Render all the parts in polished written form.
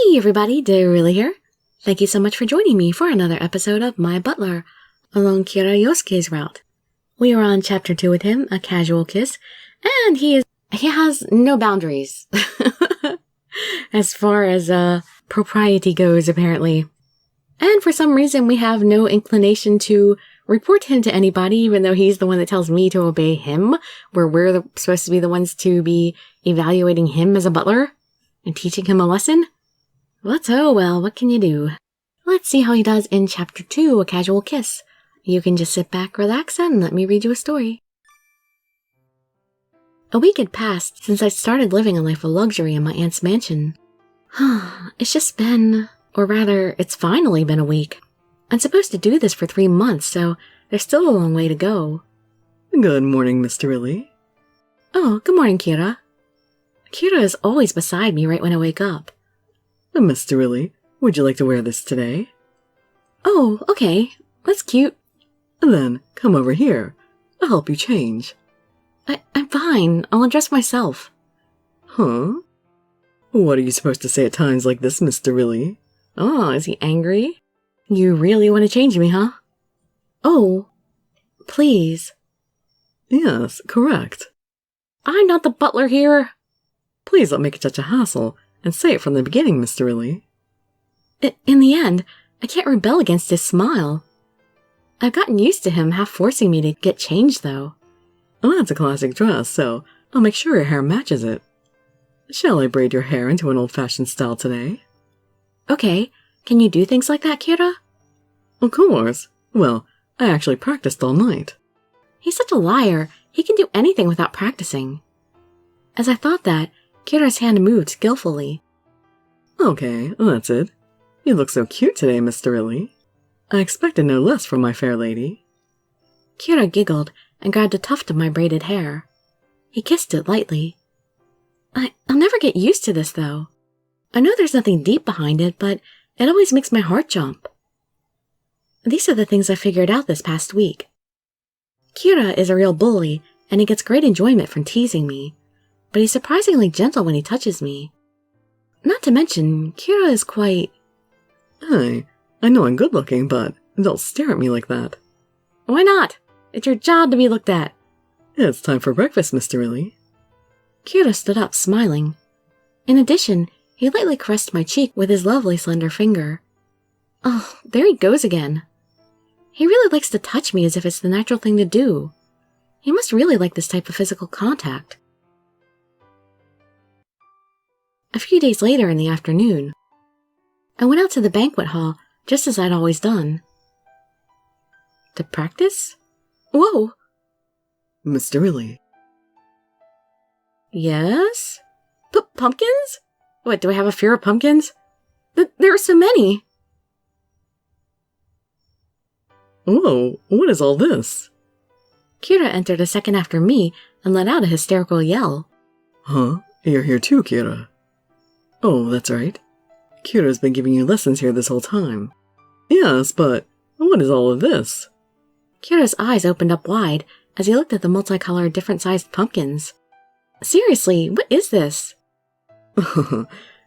Hey everybody, Dirili here. Thank you so much for joining me for another episode of My Butler, along Kira Yosuke's route. We are on chapter 2 with him, A Casual Kiss, and he has no boundaries. As far as propriety goes, apparently. And for some reason we have no inclination to report him to anybody, even though he's the one that tells me to obey him, where we're supposed to be the ones to be evaluating him as a butler and teaching him a lesson. Oh well, what can you do? Let's see how he does in Chapter 2, A Casual Kiss. You can just sit back, relax, and let me read you a story. A week had passed since I started living a life of luxury in my aunt's mansion. It's just been, or rather, it's finally been a week. I'm supposed to do this for 3 months, so there's still a long way to go. Good morning, Miss Dirili. Oh, good morning, Kira. Kira is always beside me right when I wake up. Miss Dirili, would you like to wear this today? Oh, okay. That's cute. Then, come over here. I'll help you change. I'm fine. I'll undress myself. Huh? What are you supposed to say at times like this, Miss Dirili? Oh, is he angry? You really want to change me, huh? Oh, please. Yes, correct. I'm not the butler here. Please don't make it such a hassle, and say it from the beginning, Miss Dirili. In the end, I can't rebel against his smile. I've gotten used to him half forcing me to get changed, though. Well, that's a classic dress, so I'll make sure your hair matches it. Shall I braid your hair into an old-fashioned style today? Okay, can you do things like that, Kira? Of course. Well, I actually practiced all night. He's such a liar. He can do anything without practicing. As I thought that, Kira's hand moved skillfully. Okay, that's it. You look so cute today, Miss Dirili. I expected no less from my fair lady. Kira giggled and grabbed a tuft of my braided hair. He kissed it lightly. I'll never get used to this, though. I know there's nothing deep behind it, but it always makes my heart jump. These are the things I figured out this past week. Kira is a real bully, and he gets great enjoyment from teasing me, but he's surprisingly gentle when he touches me. Not to mention, Kira is quite... Hey, I know I'm good-looking, but don't stare at me like that. Why not? It's your job to be looked at. It's time for breakfast, Miss Dirili. Kira stood up, smiling. In addition, he lightly caressed my cheek with his lovely slender finger. Oh, there he goes again. He really likes to touch me as if it's the natural thing to do. He must really like this type of physical contact. A few days later in the afternoon, I went out to the banquet hall, just as I'd always done. To practice? Whoa! Miss Dirili. Yes? Pumpkins? What, do I have a fear of pumpkins? There are so many! Whoa, what is all this? Kira entered a second after me and let out a hysterical yell. Huh? You're here too, Kira. Oh, that's right. Kira's been giving you lessons here this whole time. Yes, but what is all of this? Kira's eyes opened up wide as he looked at the multicolored, different-sized pumpkins. Seriously, what is this?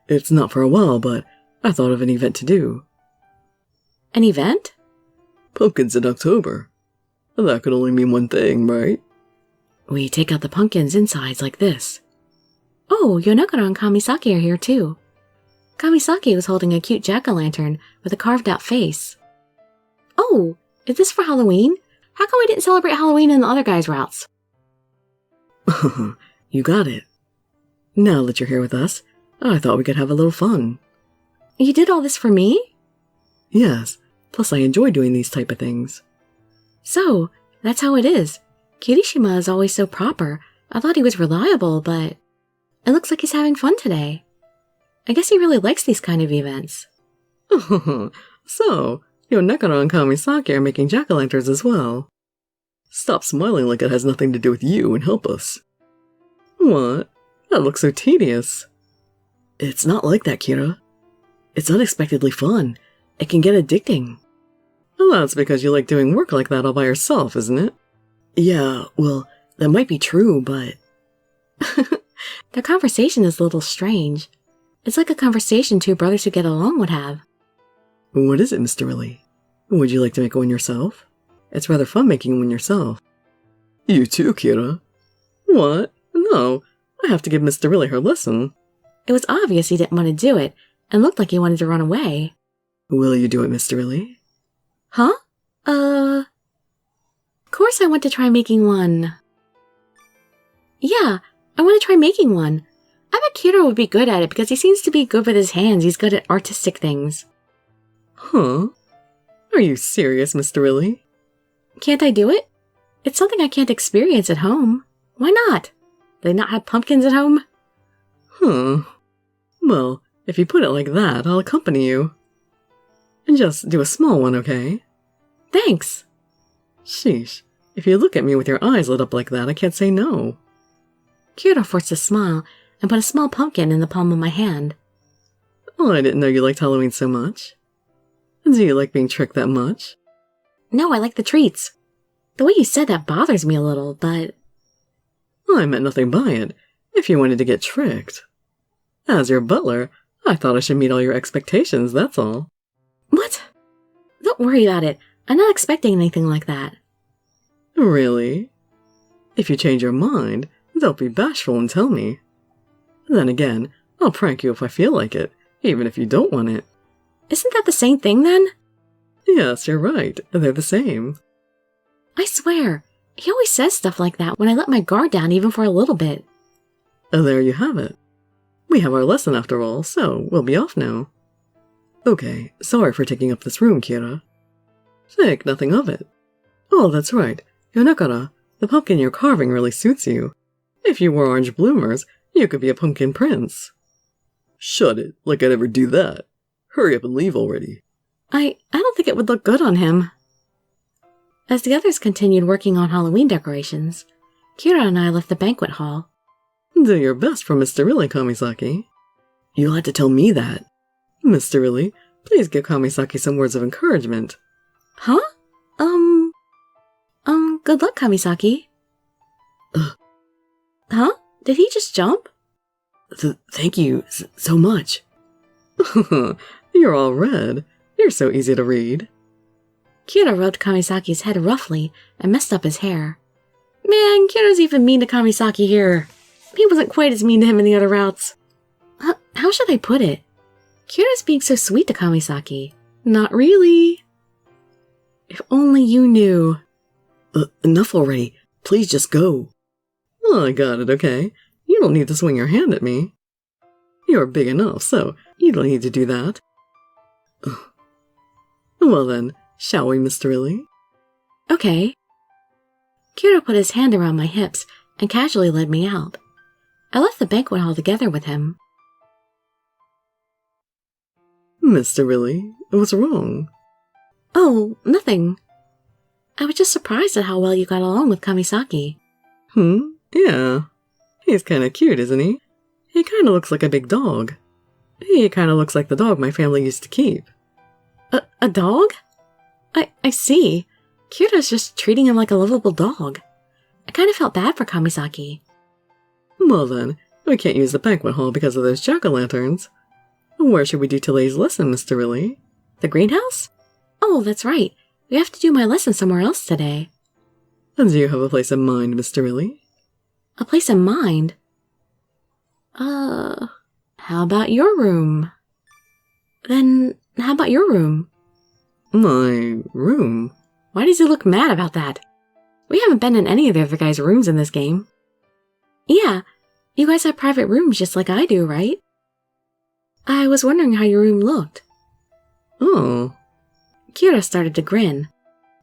It's not for a while, but I thought of an event to do. An event? Pumpkins in October. That could only mean one thing, right? We take out the pumpkins' insides like this. Oh, Yonagara and Kamisaki are here too. Kamisaki was holding a cute jack-o'-lantern with a carved-out face. Oh, is this for Halloween? How come we didn't celebrate Halloween in the other guys' routes? You got it. Now that you're here with us, I thought we could have a little fun. You did all this for me? Yes, plus I enjoy doing these type of things. So, that's how it is. Kirishima is always so proper. I thought he was reliable, but it looks like he's having fun today. I guess he really likes these kind of events. So, Yonagara and Kamisaki are making jack-o'-lanterns as well. Stop smiling like it has nothing to do with you and help us. What? That looks so tedious. It's not like that, Kira. It's unexpectedly fun. It can get addicting. Well, that's because you like doing work like that all by yourself, isn't it? Yeah, well, that might be true, but... Their conversation is a little strange. It's like a conversation two brothers who get along would have. What is it, Miss Dirili? Would you like to make one yourself? It's rather fun making one yourself. You too, Kira. What? No, I have to give Miss Dirili her lesson. It was obvious he didn't want to do it, and looked like he wanted to run away. Will you do it, Miss Dirili? Huh? Of course I want to try making one. Yeah, I want to try making one. I bet Kira would be good at it because he seems to be good with his hands. He's good at artistic things. Huh? Are you serious, Miss Dirili? Can't I do it? It's something I can't experience at home. Why not? Do they not have pumpkins at home? Huh. Well, if you put it like that, I'll accompany you. And just do a small one, okay? Thanks. Sheesh. If you look at me with your eyes lit up like that, I can't say no. Kira forced a smile and put a small pumpkin in the palm of my hand. Oh, I didn't know you liked Halloween so much. Do you like being tricked that much? No, I like the treats. The way you said that bothers me a little, but... I meant nothing by it, if you wanted to get tricked. As your butler, I thought I should meet all your expectations, that's all. What? Don't worry about it. I'm not expecting anything like that. Really? If you change your mind, don't be bashful and tell me. Then again, I'll prank you if I feel like it, even if you don't want it. Isn't that the same thing, then? Yes, you're right. They're the same. I swear, he always says stuff like that when I let my guard down even for a little bit. There you have it. We have our lesson after all, so we'll be off now. Okay, sorry for taking up this room, Kira. Think nothing of it. Oh, that's right. Yonakara, the pumpkin you're carving really suits you. If you wore orange bloomers, you could be a pumpkin prince. Shut it, like I'd ever do that. Hurry up and leave already. I don't think it would look good on him. As the others continued working on Halloween decorations, Kira and I left the banquet hall. Do your best for Miss Dirili, Kamisaki. You'll have to tell me that. Miss Dirili, please give Kamisaki some words of encouragement. Huh? Good luck, Kamisaki. Huh? Did he just jump? Thank you so much. You're all red. You're so easy to read. Kira rubbed Kamisaki's head roughly and messed up his hair. Man, Kira's even mean to Kamisaki here. He wasn't quite as mean to him in the other routes. How should I put it? Kira's being so sweet to Kamisaki. Not really. If only you knew. Enough already. Please just go. Oh, I got it, okay? You don't need to swing your hand at me. You're big enough, so you don't need to do that. Well then, shall we, Miss Dirili? Okay. Kira put his hand around my hips and casually led me out. I left the banquet hall together with him. Miss Dirili, what's wrong? Oh, nothing. I was just surprised at how well you got along with Kamisaki. Yeah. He's kinda cute, isn't he? He kinda looks like a big dog. He kinda looks like the dog my family used to keep. A dog? I see. Kira's just treating him like a lovable dog. I kind of felt bad for Kamisaki. Well then, we can't use the banquet hall because of those jack-o'-lanterns. Where should we do today's lesson, Miss Dirili? The greenhouse? Oh, that's right. We have to do my lesson somewhere else today. And do you have a place in mind, Miss Dirili? A place in mind? How about your room? Then, how about your room? My room? Why does he look mad about that? We haven't been in any of the other guys' rooms in this game. Yeah, you guys have private rooms just like I do, right? I was wondering how your room looked. Oh. Kira started to grin.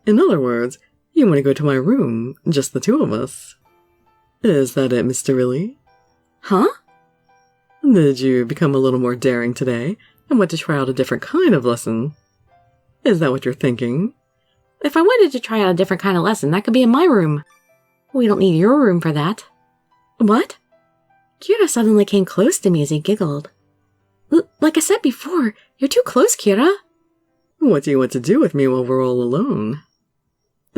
In other words, you want to go to my room, just the two of us. Is that it, Miss Dirili? Huh? Did you become a little more daring today and want to try out a different kind of lesson? Is that what you're thinking? If I wanted to try out a different kind of lesson, that could be in my room. We don't need your room for that. What? Kira suddenly came close to me as he giggled. Like I said before, you're too close, Kira. What do you want to do with me while we're all alone?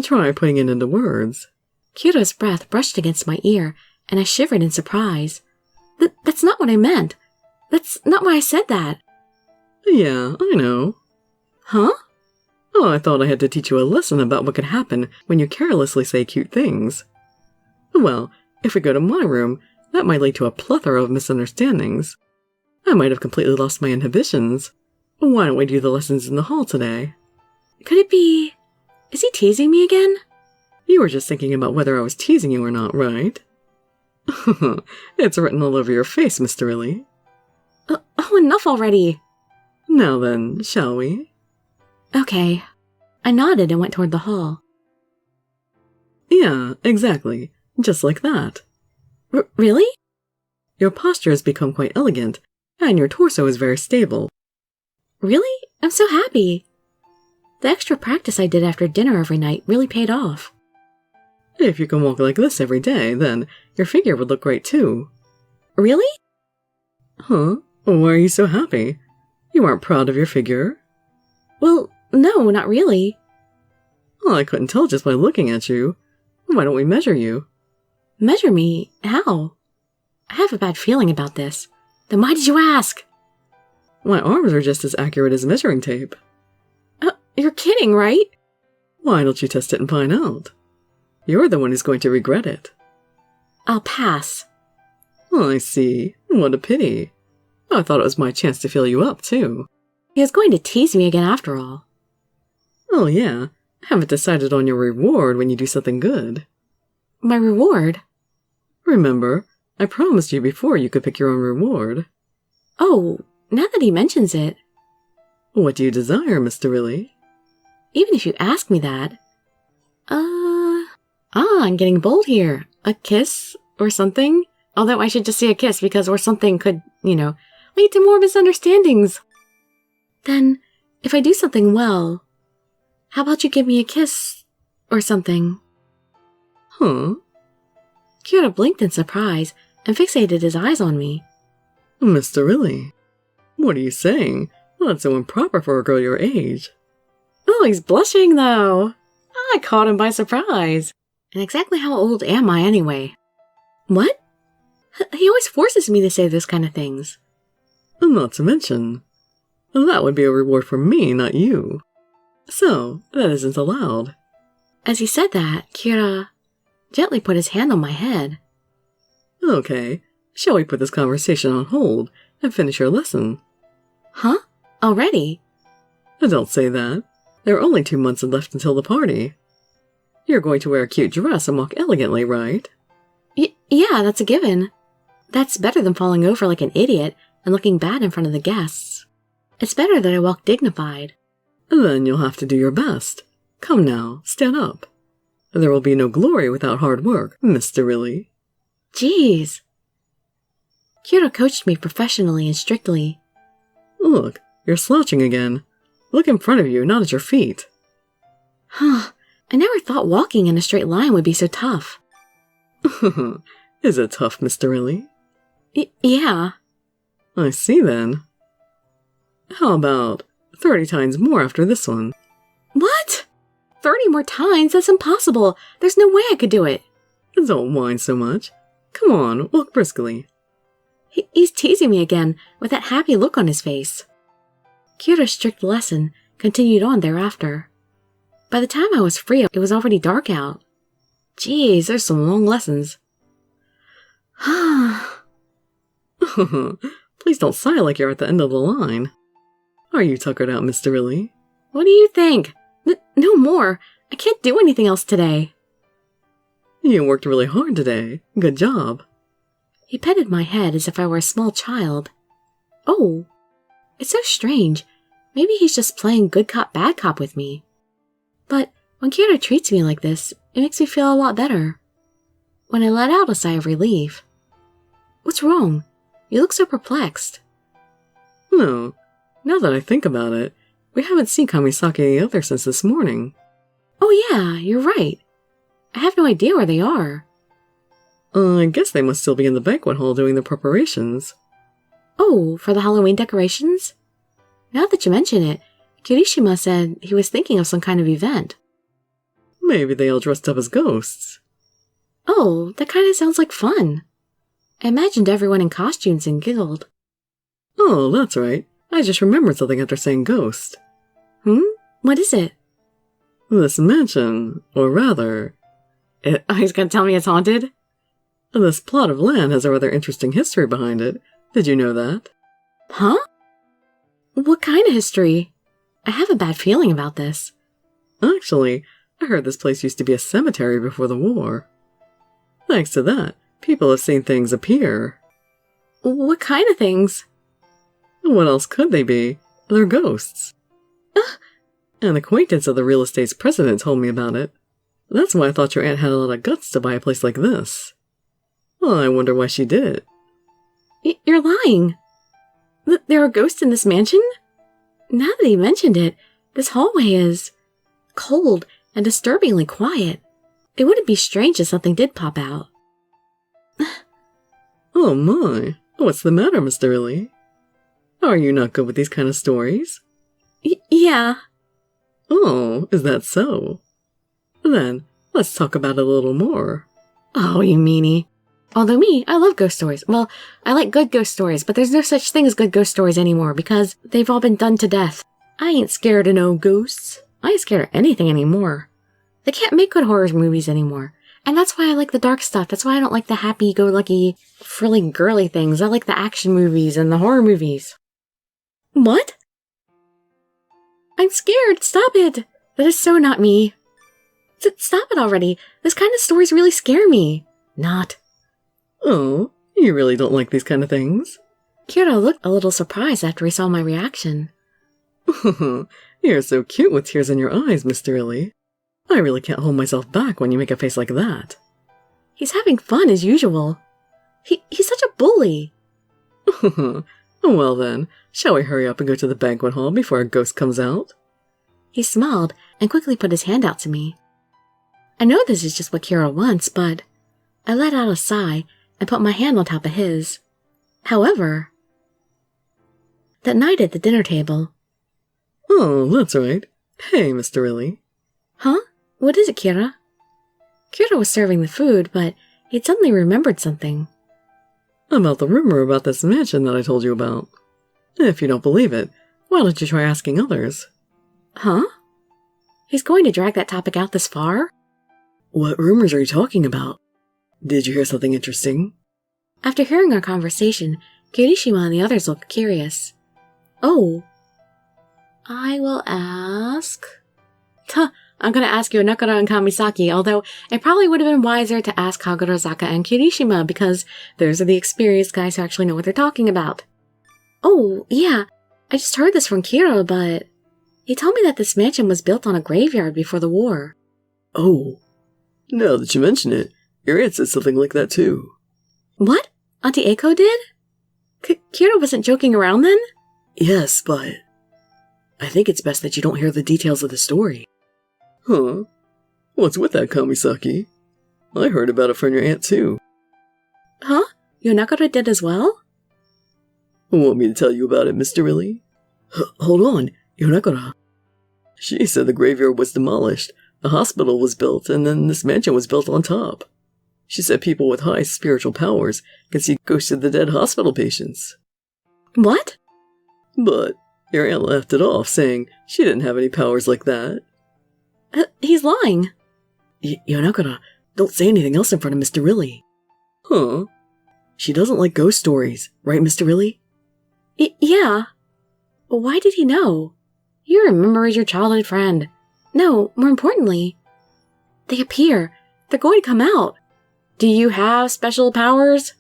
Try putting it into words. Kira's breath brushed against my ear, and I shivered in surprise. That's not what I meant. That's not why I said that. Yeah, I know. Huh? Oh, I thought I had to teach you a lesson about what could happen when you carelessly say cute things. Well, if we go to my room, that might lead to a plethora of misunderstandings. I might have completely lost my inhibitions. Why don't we do the lessons in the hall today? Could it be... Is he teasing me again? You were just thinking about whether I was teasing you or not, right? It's written all over your face, Mr. Dirili. Oh, enough already. Now then, shall we? Okay. I nodded and went toward the hall. Yeah, exactly. Just like that. Really? Your posture has become quite elegant, and your torso is very stable. Really? I'm so happy. The extra practice I did after dinner every night really paid off. If you can walk like this every day, then your figure would look great too. Really? Huh? Why are you so happy? You aren't proud of your figure? Well, no, not really. Well, I couldn't tell just by looking at you. Why don't we measure you? Measure me? How? I have a bad feeling about this. Then why did you ask? My arms are just as accurate as measuring tape. You're kidding, right? Why don't you test it and find out? You're the one who's going to regret it. I'll pass. Oh, I see. What a pity. I thought it was my chance to fill you up, too. He was going to tease me again after all. Oh, yeah. I haven't decided on your reward when you do something good. My reward? Remember, I promised you before you could pick your own reward. Oh, now that he mentions it. What do you desire, Mr. Dirili? Even if you ask me that. I'm getting bold here. A kiss or something? Although I should just say a kiss because or something could, lead to more misunderstandings. Then, if I do something well, how about you give me a kiss or something? Huh? Kira blinked in surprise and fixated his eyes on me. Mr. Dirili, what are you saying? That's so improper for a girl your age. Oh, he's blushing, though. I caught him by surprise. And exactly how old am I, anyway? What? He always forces me to say those kind of things. Not to mention, that would be a reward for me, not you. So, that isn't allowed. As he said that, Kira gently put his hand on my head. Okay, shall we put this conversation on hold and finish your lesson? Huh? Already? Don't say that. There are only 2 months left until the party. You're going to wear a cute dress and walk elegantly, right? Yeah, that's a given. That's better than falling over like an idiot and looking bad in front of the guests. It's better that I walk dignified. Then you'll have to do your best. Come now, stand up. There will be no glory without hard work, Mr. Dirili. Jeez. Kira coached me professionally and strictly. Look, you're slouching again. Look in front of you, not at your feet. Huh. I never thought walking in a straight line would be so tough. Is it tough, Mr. Dirili? Yeah. I see then. How about 30 times more after this one? What? 30 more times? That's impossible. There's no way I could do it. Don't whine so much. Come on, walk briskly. He's teasing me again, with that happy look on his face. Kira's strict lesson continued on thereafter. By the time I was free, it was already dark out. Geez, there's some long lessons. Please don't sigh like you're at the end of the line. Are you tuckered out, Mr. Dirili? What do you think? No more. I can't do anything else today. You worked really hard today. Good job. He petted my head as if I were a small child. Oh, it's so strange. Maybe he's just playing good cop, bad cop with me. But when Kira treats me like this, it makes me feel a lot better. When I let out a sigh of relief. What's wrong? You look so perplexed. No, now that I think about it, we haven't seen Kamisake and the others since this morning. Oh yeah, you're right. I have no idea where they are. I guess they must still be in the banquet hall doing the preparations. Oh, for the Halloween decorations? Now that you mention it, Kirishima said he was thinking of some kind of event. Maybe they all dressed up as ghosts. Oh, that kind of sounds like fun. I imagined everyone in costumes and giggled. Oh, that's right. I just remembered something after saying ghost. What is it? This mansion, or rather... He's gonna tell me it's haunted? This plot of land has a rather interesting history behind it. Did you know that? Huh? What kind of history? I have a bad feeling about this. Actually, I heard this place used to be a cemetery before the war. Thanks to that, people have seen things appear. What kind of things? What else could they be? They're ghosts. An acquaintance of the real estate's president told me about it. That's why I thought your aunt had a lot of guts to buy a place like this. Well, I wonder why she did it. You're lying. There are ghosts in this mansion? Now that you mentioned it, this hallway is cold and disturbingly quiet. It wouldn't be strange if something did pop out. Oh my, what's the matter, Miss Dirili? Are you not good with these kind of stories? Yeah. Oh, is that so? Then, let's talk about it a little more. Oh, you meanie. Although me, I love ghost stories. Well, I like good ghost stories, but there's no such thing as good ghost stories anymore because they've all been done to death. I ain't scared of no ghosts. I ain't scared of anything anymore. They can't make good horror movies anymore. And that's why I like the dark stuff. That's why I don't like the happy-go-lucky, frilly, girly things. I like the action movies and the horror movies. What? I'm scared. Stop it. That is so not me. Stop it already. This kind of stories really scare me. Not. Oh, you really don't like these kind of things? Kira looked a little surprised after he saw my reaction. You're so cute with tears in your eyes, Miss Dirili. I really can't hold myself back when you make a face like that. He's having fun as usual. He's such a bully. Well then, shall we hurry up and go to the banquet hall before our ghost comes out? He smiled and quickly put his hand out to me. I know this is just what Kira wants, but I let out a sigh and put my hand on top of his. However, that night at the dinner table... Oh, that's right. Hey, Miss Dirili. Huh? What is it, Kira? Kira was serving the food, but he'd suddenly remembered something. About the rumor about this mansion that I told you about. If you don't believe it, why don't you try asking others? Huh? He's going to drag that topic out this far? What rumors are you talking about? Did you hear something interesting? After hearing our conversation, Kirishima and the others looked curious. Oh. I will ask... I'm going to ask Yonakura and Kamisaki, although it probably would have been wiser to ask Kagurazaka and Kirishima because those are the experienced guys who actually know what they're talking about. Oh, yeah, I just heard this from Kira, but he told me that this mansion was built on a graveyard before the war. Oh, now that you mention it, your aunt said something like that too. What? Auntie Eiko did? Kira wasn't joking around then? Yes, but I think it's best that you don't hear the details of the story. Huh? What's with that, Kamisaki? I heard about it from your aunt too. Huh? Yonakura did as well? Want me to tell you about it, Mr. Dirili? Hold on, Yonakura. She said the graveyard was demolished, a hospital was built, and then this mansion was built on top. She said people with high spiritual powers can see ghosts of the dead hospital patients. What? But your aunt laughed it off, saying she didn't have any powers like that. He's lying. Yonakura, don't say anything else in front of Mr. Dirili. Huh? She doesn't like ghost stories, right, Mr. Dirili? Yeah. Why did he know? You remember as your childhood friend. No, more importantly, they appear. They're going to come out. Do you have special powers?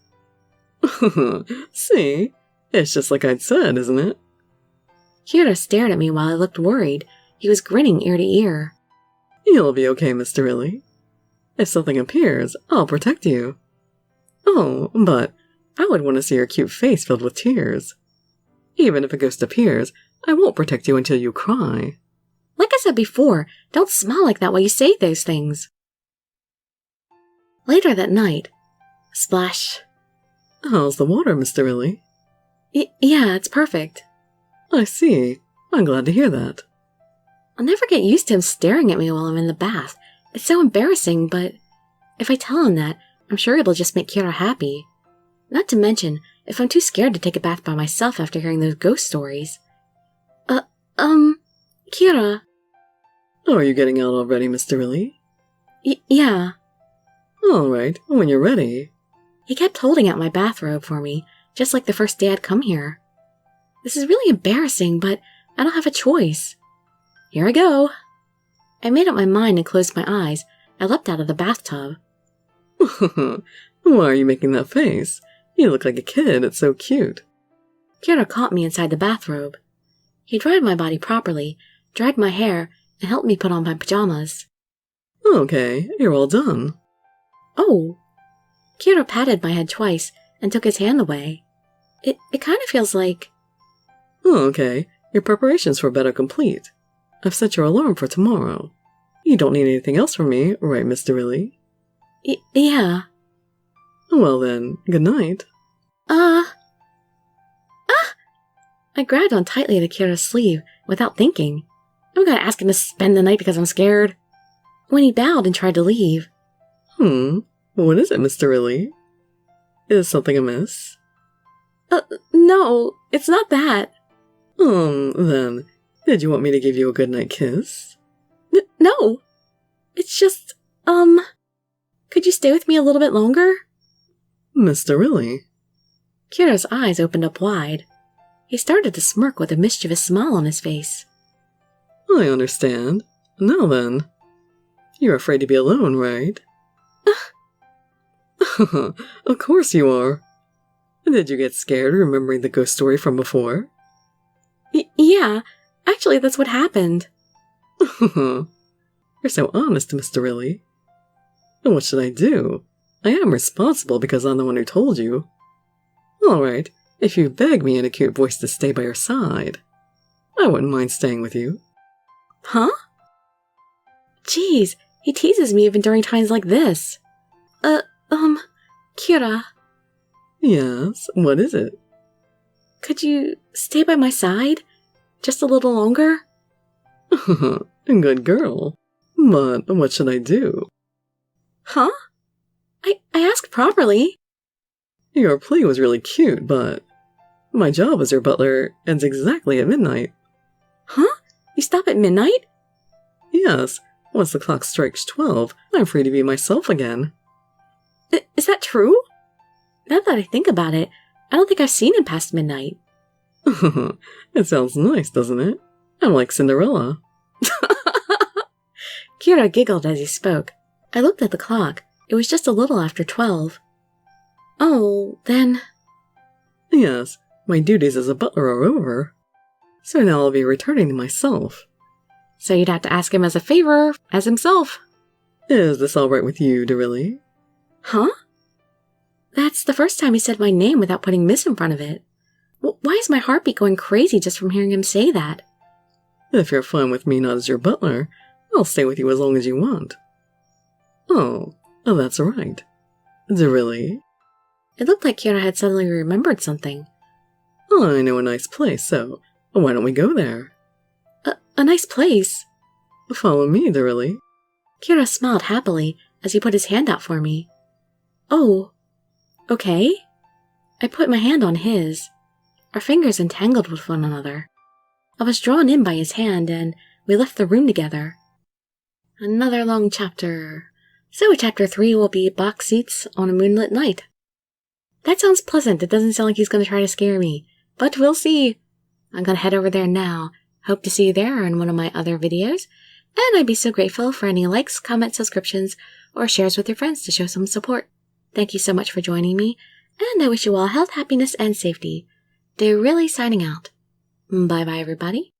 See? It's just like I'd said, isn't it? Kira stared at me while I looked worried. He was grinning ear to ear. You'll be okay, Mr. Dirili. If something appears, I'll protect you. Oh, but I would want to see your cute face filled with tears. Even if a ghost appears, I won't protect you until you cry. Like I said before, don't smile like that while you say those things. Later that night, splash. How's the water, Mr. Dirili? Yeah, it's perfect. I see. I'm glad to hear that. I'll never get used to him staring at me while I'm in the bath. It's so embarrassing, but if I tell him that, I'm sure it'll just make Kira happy. Not to mention, if I'm too scared to take a bath by myself after hearing those ghost stories. Kira. Oh, are you getting out already, Miss Dirili? Yeah. Alright, when you're ready. He kept holding out my bathrobe for me, just like the first day I'd come here. This is really embarrassing, but I don't have a choice. Here I go. I made up my mind and closed my eyes. I leapt out of the bathtub. Why are you making that face? You look like a kid, it's so cute. Kira caught me inside the bathrobe. He dried my body properly, dried my hair, and helped me put on my pajamas. Okay, you're all done. Oh. Kira patted my head twice and took his hand away. It kind of feels like... Oh, okay, your preparations for bed are complete. I've set your alarm for tomorrow. You don't need anything else from me, right, Miss Dirili? Yeah. Well then, good night. I grabbed on tightly to Kira's sleeve without thinking. I'm gonna ask him to spend the night because I'm scared. When he bowed and tried to leave. What is it, Miss Dirili? Is something amiss? No, it's not that. Then, did you want me to give you a goodnight kiss? No. It's just, could you stay with me a little bit longer? Miss Dirili. Kira's eyes opened up wide. He started to smirk with a mischievous smile on his face. I understand. Now then, you're afraid to be alone, right? Of course you are. Did you get scared remembering the ghost story from before? Yeah, actually that's what happened. You're so honest, Miss Dirili. And what should I do? I am responsible because I'm the one who told you. Alright, if you beg me in a cute voice to stay by your side, I wouldn't mind staying with you. Huh? Jeez, he teases me even during times like this. Kira. Yes, what is it? Could you stay by my side? Just a little longer? Good girl. But what should I do? Huh? I asked properly. Your plea was really cute, but my job as your butler ends exactly at midnight. Huh? You stop at midnight? Yes, once the clock strikes 12, I'm free to be myself again. Is that true? Now that I think about it, I don't think I've seen him past midnight. It sounds nice, doesn't it? I'm like Cinderella. Kira giggled as he spoke. I looked at the clock. It was just a little after 12. Oh, then... Yes, my duties as a butler are over. So now I'll be returning to myself. So you'd have to ask him as a favor, as himself. Is this all right with you, Dirili? Huh? That's the first time he said my name without putting Miss in front of it. Why is my heartbeat going crazy just from hearing him say that? If you're fine with me not as your butler, I'll stay with you as long as you want. Oh, that's right. Dirili? It looked like Kira had suddenly remembered something. I know a nice place, so why don't we go there? A nice place? Follow me, Dirili. Kira smiled happily as he put his hand out for me. Oh, okay. I put my hand on his. Our fingers entangled with one another. I was drawn in by his hand, and we left the room together. Another long chapter. So chapter 3 will be box seats on a moonlit night. That sounds pleasant. It doesn't sound like he's going to try to scare me. But we'll see. I'm going to head over there now. Hope to see you there in one of my other videos. And I'd be so grateful for any likes, comments, subscriptions, or shares with your friends to show some support. Thank you so much for joining me, and I wish you all health, happiness, and safety. Dirili signing out. Bye-bye, everybody.